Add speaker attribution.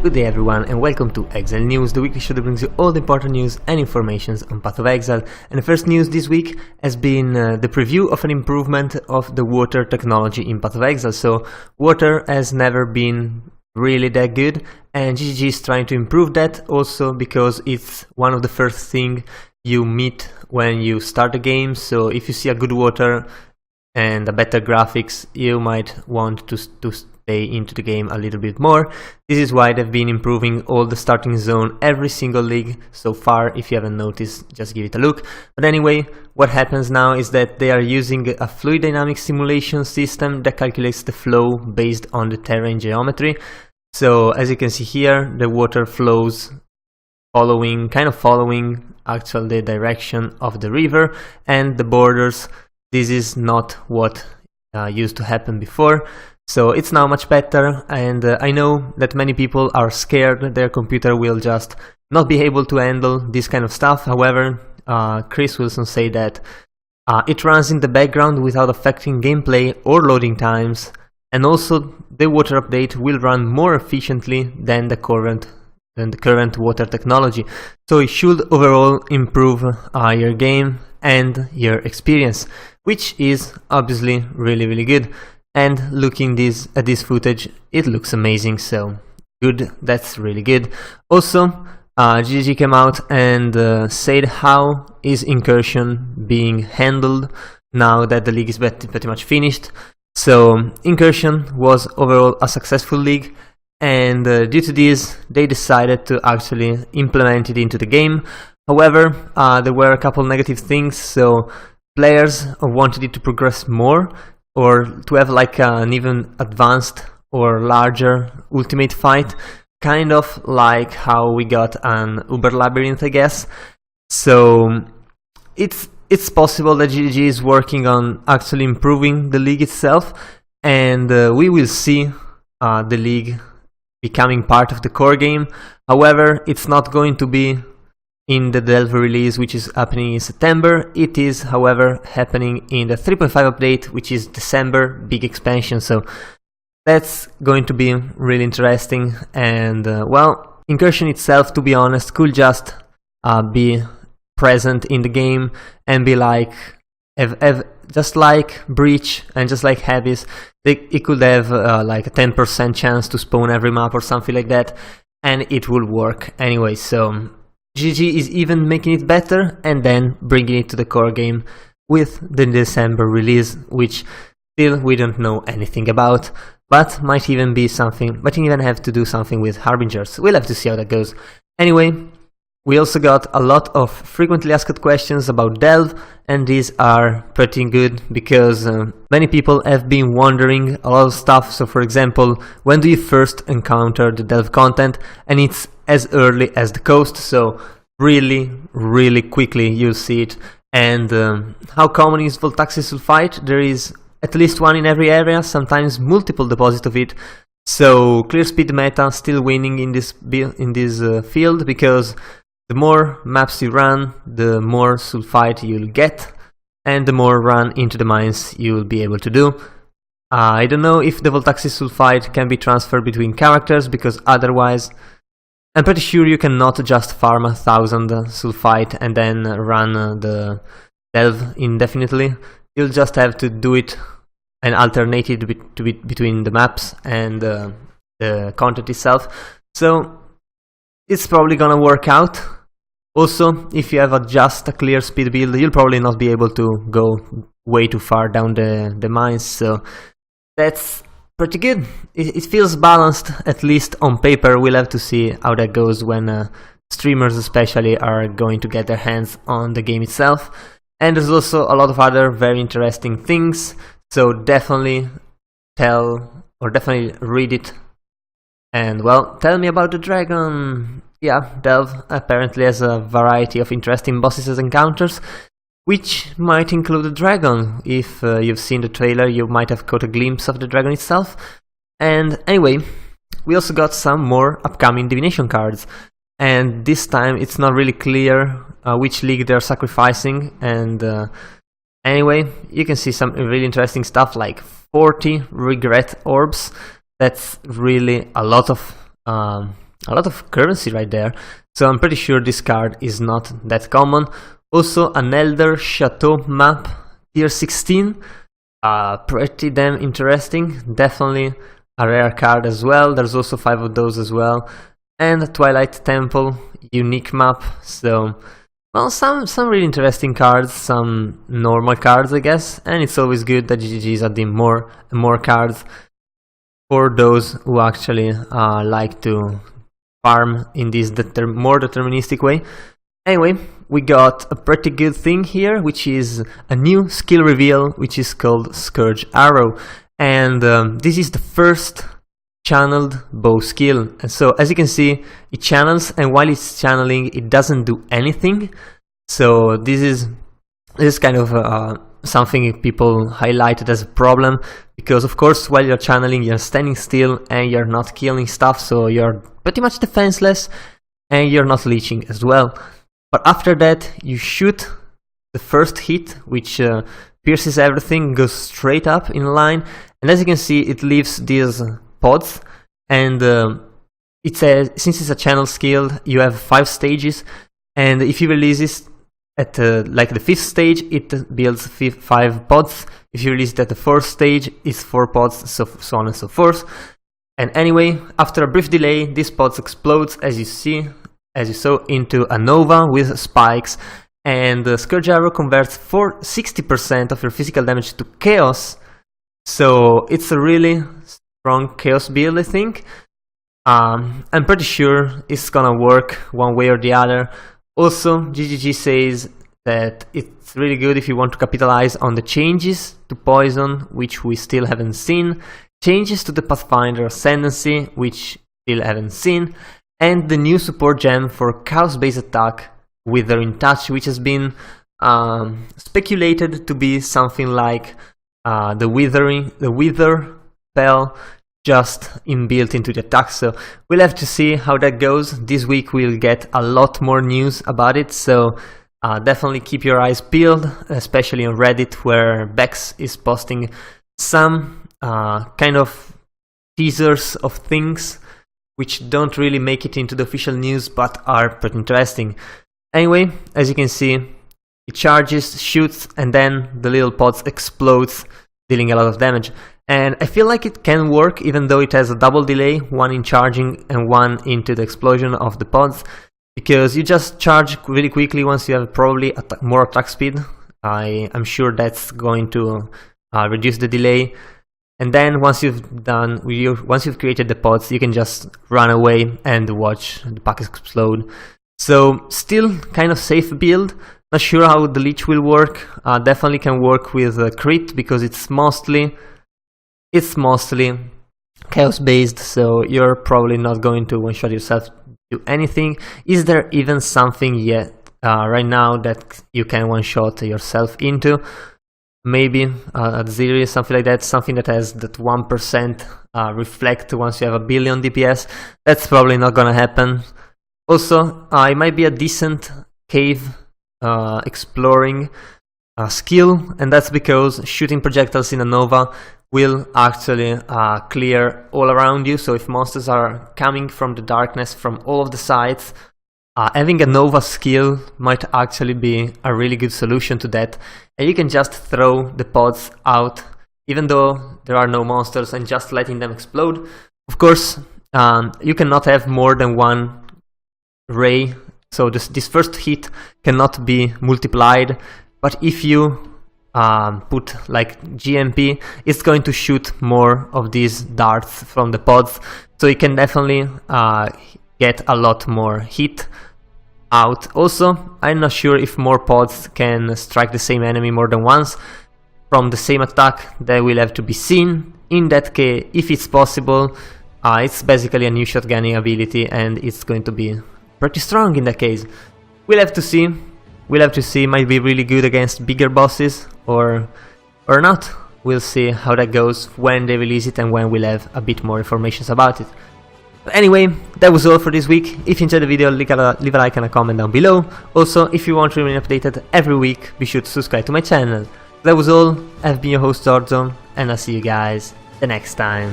Speaker 1: Good day everyone and welcome to Exile News, the weekly show that brings you all the important news and informations on Path of Exile. And the first news this week has been the preview of an improvement of the water technology in Path of Exile. So water has never been really that good, and GGG is trying to improve that also because it's one of the first thing you meet when you start the game. So if you see a good water and a better graphics, you might want to stay into the game a little bit more. This is why they've been improving all the starting zone every single league so far. If you haven't noticed, just give it a look. But anyway, what happens now is that they are using a fluid dynamic simulation system that calculates the flow based on the terrain geometry. So as you can see here, the water flows kind of following actually the direction of the river and the borders. This is not what used to happen before. So it's now much better, and I know that many people are scared that their computer will just not be able to handle this kind of stuff. However, Chris Wilson said that it runs in the background without affecting gameplay or loading times, and also the water update will run more efficiently than the current water technology. So it should overall improve your game and your experience, which is obviously really good. And looking at this footage, it looks amazing, so good, that's really good. Also, GGG came out and said how is Incursion being handled now that the league is pretty much finished. So Incursion was overall a successful league, and due to this they decided to actually implement it into the game. However, there were a couple negative things. So players wanted it to progress more, or to have like an even advanced or larger ultimate fight, kind of like how we got an Uber Labyrinth, I guess. So it's possible that GG is working on actually improving the league itself, and we will see the league becoming part of the core game. However, it's not going to be in the Delve release, which is happening in September. It is, however, happening in the 3.5 update, which is December big expansion. So that's going to be really interesting. And well, Incursion itself, to be honest, could just be present in the game and be like, just like Breach and just like Abyss, it could have like a 10% chance to spawn every map or something like that, and it will work anyway. So GG is even making it better and then bringing it to the core game with the December release, which still we don't know anything about, but might even be something, might even have to do something with Harbingers. We'll have to see how that goes. Anyway, we also got a lot of frequently asked questions about Delve, and these are pretty good because many people have been wondering a lot of stuff. So for example, when do you first encounter the Delve content? And it's as early as the coast, so really quickly you'll see it. And how common is Voltaxi Sulfite? There is at least one in every area, sometimes multiple deposits of it. So clear speed meta still winning in this field, because the more maps you run, the more sulfite you'll get, and the more run into the mines you'll be able to do. I don't know if the Voltaxi sulfite can be transferred between characters, because otherwise I'm pretty sure you cannot just farm 1000 sulfite and then run the Delve indefinitely. You'll just have to do it and alternate it between the maps and the content itself. So it's probably gonna work out. Also, if you have just a clear speed build, you'll probably not be able to go way too far down the mines, so that's pretty good. It feels balanced, at least on paper. We'll have to see how that goes when streamers especially are going to get their hands on the game itself. And there's also a lot of other very interesting things, so definitely read it. And well, tell me about the dragon. Yeah, Delve apparently has a variety of interesting bosses and encounters, which might include a dragon. If you've seen the trailer, you might have caught a glimpse of the dragon itself. And anyway, we also got some more upcoming divination cards, and this time it's not really clear which league they're sacrificing. And anyway, you can see some really interesting stuff like 40 regret orbs. That's really a lot of a lot of currency right there. So I'm pretty sure this card is not that common. Also an Elder Chateau map, tier 16. Pretty damn interesting. Definitely a rare card as well. There's also 5 of those as well. And a Twilight Temple, unique map. So, well, some really interesting cards, some normal cards, I guess. And it's always good that GGG is adding more and more cards for those who actually like to farm in this more deterministic way. Anyway, we got a pretty good thing here, which is a new skill reveal, which is called Scourge Arrow. And this is the first channeled bow skill. And so, as you can see, it channels, and while it's channeling, it doesn't do anything. So this is kind of something people highlighted as a problem, because of course while you're channeling you're standing still and you're not killing stuff, so you're pretty much defenseless and you're not leeching as well. But after that you shoot the first hit, which pierces everything, goes straight up in line, and as you can see it leaves these pods, and it says, since it's a channel skill, you have 5 stages, and if you release it at like the 5th stage, it builds 5 pods. If you release it at the 4th stage, it's 4 pods, so on and so forth. And anyway, after a brief delay, this pods explodes, as you saw, into a nova with spikes, and the Scourge Arrow converts 60% of your physical damage to chaos. So it's a really strong chaos build, I think. I'm pretty sure it's gonna work one way or the other. Also, GGG says that it's really good if you want to capitalize on the changes to poison, which we still haven't seen, changes to the Pathfinder Ascendancy, which still haven't seen, and the new support gem for chaos-based attack, Wither in Touch, which has been speculated to be something like the Wither spell just inbuilt into the attack. So we'll have to see how that goes. This week we'll get a lot more news about it, so definitely keep your eyes peeled, especially on Reddit, where Bex is posting some kind of teasers of things which don't really make it into the official news but are pretty interesting. Anyway, as you can see, it charges, shoots, and then the little pods explodes, dealing a lot of damage. And I feel like it can work even though it has a double delay, one in charging and one into the explosion of the pods, because you just charge really quickly once you have probably more attack speed. I'm sure that's going to reduce the delay. And then once you've created the pods, you can just run away and watch the pack explode. So still kind of safe build. Not sure how the leech will work. Definitely can work with crit, because it's mostly chaos based, so you're probably not going to one shot yourself to anything. Is there even something yet right now that you can one shot yourself into? Maybe Auxiliary, something like that, something that has that 1% reflect once you have a billion DPS. That's probably not gonna happen. Also, it might be a decent cave exploring skill, and that's because shooting projectiles in a nova will actually clear all around you. So if monsters are coming from the darkness from all of the sides, having a nova skill might actually be a really good solution to that. And you can just throw the pods out even though there are no monsters, and just letting them explode. Of course, you cannot have more than one ray, so this first hit cannot be multiplied, but if you put like GMP, it's going to shoot more of these darts from the pods, so you can definitely get a lot more hit out. Also, I'm not sure if more pods can strike the same enemy more than once from the same attack. That will have to be seen. In that case, if it's possible, it's basically a new shotgunning ability, and it's going to be pretty strong in that case. We'll have to see. We'll have to see. Might be really good against bigger bosses, or not. We'll see how that goes when they release it and when we'll have a bit more information about it. But anyway, that was all for this week. If you enjoyed the video, leave a like and a comment down below. Also, if you want to remain updated every week, be sure to subscribe to my channel. That was all. I've been your host Zorzone, and I'll see you guys the next time.